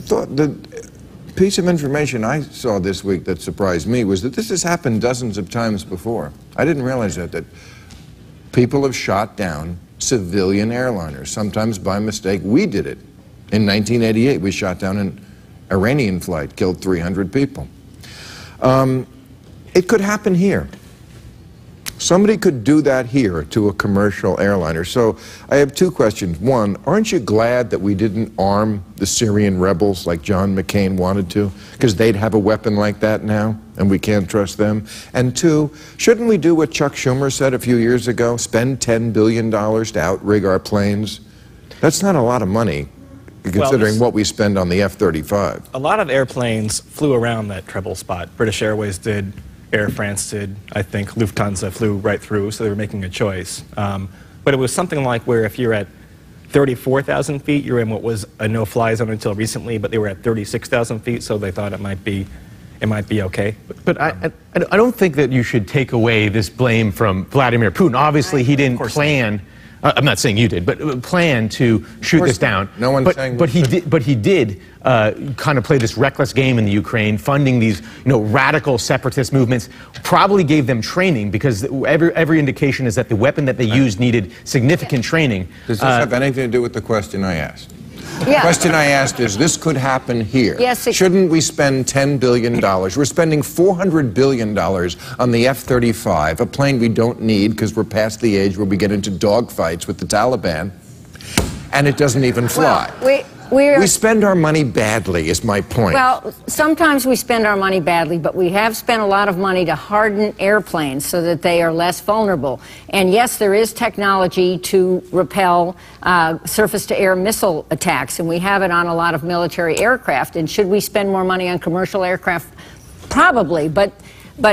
thought the piece of information I saw this week that surprised me was that this has happened dozens of times before. I didn't realize that people have shot down civilian airliners, sometimes by mistake. We did it. In 1988, we shot down an Iranian flight, killed 300 people. It could happen here. Somebody could do that here to a commercial airliner. So I have two questions. One, aren't you glad that we didn't arm the Syrian rebels like John McCain wanted to? Because they'd have a weapon like that now, and we can't trust them. And two, shouldn't we do what Chuck Schumer said a few years ago? Spend $10 billion to outrig our planes? That's not a lot of money, considering what we spend on the F-35. A lot of airplanes flew around that treble spot. British Airways did. Air France did, I think. Lufthansa flew right through, so they were making a choice. But it was something like where if you're at 34,000 feet, you're in what was a no-fly zone until recently, but they were at 36,000 feet, so they thought it might be okay. But I don't think that you should take away this blame from Vladimir Putin. Obviously, he didn't plan. I'm not saying you did, but plan to shoot this down. No one's saying. But he did kind of play this reckless game in the Ukraine, funding these radical separatist movements. Probably gave them training, because every indication is that the weapon that they used needed significant training. Does this have anything to do with the question I asked? Yeah. The question I asked is, this could happen here. Yes, shouldn't we spend $10 billion? We're spending $400 billion on the F-35, a plane we don't need because we're past the age where we get into dogfights with the Taliban, and it doesn't even fly. Well, we spend our money badly, is my point. Well, sometimes we spend our money badly, but we have spent a lot of money to harden airplanes so that they are less vulnerable. And yes, there is technology to repel surface-to-air missile attacks, and we have it on a lot of military aircraft. And should we spend more money on commercial aircraft? Probably, but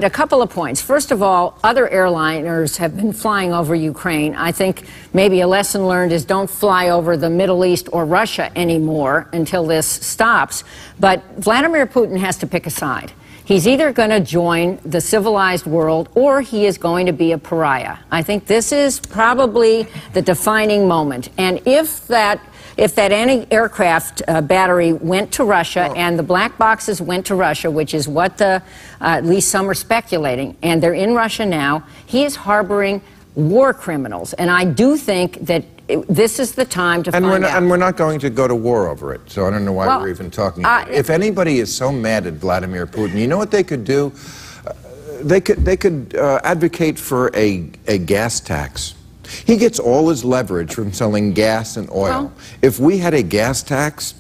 a couple of points. First of all, other airliners have been flying over Ukraine. I think maybe a lesson learned is don't fly over the Middle East or Russia anymore until this stops. But Vladimir Putin has to pick a side. He's either going to join the civilized world or he is going to be a pariah. I think this is probably the defining moment. And if that anti-aircraft battery went to Russia and the black boxes went to Russia, which is what at least some are speculating, and they're in Russia now, he is harboring war criminals. And I do think that this is the time to find out. And we're not going to go to war over it, so I don't know why we're even talking about it. If anybody is so mad at Vladimir Putin, you know what they could do? They could advocate for a gas tax. He gets all his leverage from selling gas and oil. If we had a gas tax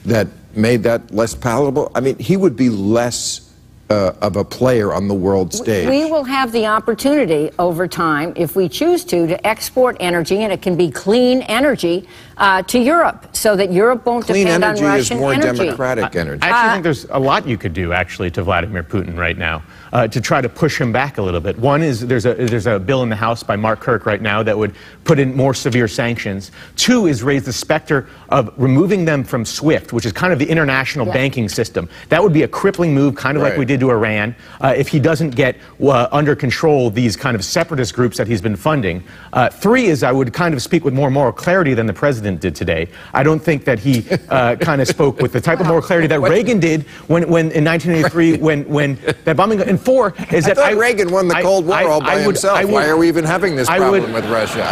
that made that less palatable, I mean, he would be less of a player on the world stage. We will have the opportunity over time, if we choose to export energy, and it can be clean energy, to Europe, so that Europe won't depend on Russian energy. Clean energy is more democratic energy. I actually think there's a lot you could do, actually, to Vladimir Putin right now to try to push him back a little bit. One is there's a bill in the House by Mark Kirk right now that would put in more severe sanctions. Two is raise the specter of removing them from SWIFT, which is kind of the international banking system. That would be a crippling move, kind of like we did to Iran, if he doesn't get under control these kind of separatist groups that he's been funding. Three is I would kind of speak with more moral clarity than the president did today. I don't think that he kind of spoke with the type of moral clarity that Reagan did when in 1983 when that bombing. And four is that Reagan won the Cold War all by himself. Why are we even having this problem with Russia?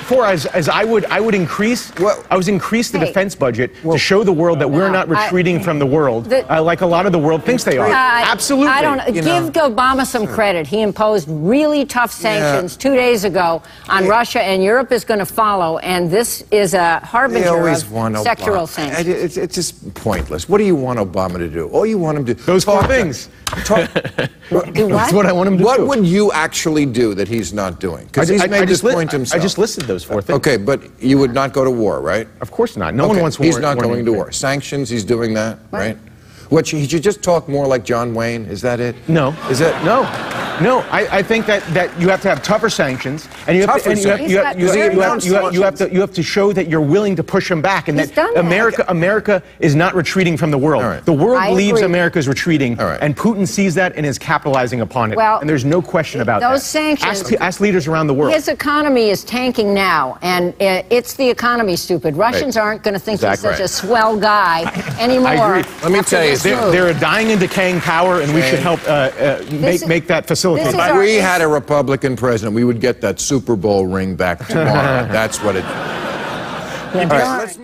Four, as I would increase the defense budget to show the world that we're not retreating from the world like a lot of the world thinks they are. Absolutely. I don't give Obama some credit. He imposed really tough sanctions 2 days ago on Russia, and Europe is going to follow. And this is a harbinger of sectoral sanctions. It's just pointless. What do you want Obama to do? All you want him to do. Those four things. That's what I want him to do. What would you actually do that he's not doing? Because he's made this point himself. I just listed those four things. Okay, but you would not go to war, right? Of course not. No one wants war. He's not going to war. Sanctions, he's doing that, right? What, he should just talk more like John Wayne? Is that it? No. Is that? No. No, I think that you have to have tougher sanctions, and you have to show that you're willing to push them back, and that America is not retreating from the world. Right. The world believes America is retreating, and Putin sees that and is capitalizing upon it. Well, and there's no question about that. Those sanctions. Ask leaders around the world. His economy is tanking now, and it's the economy, stupid. Russians aren't going to think he's such a swell guy anymore. I agree. Let me tell you, they're a dying and decaying power, and we should help make that facilitate. If we had a Republican president, we would get that Super Bowl ring back tomorrow. That's what it. All right.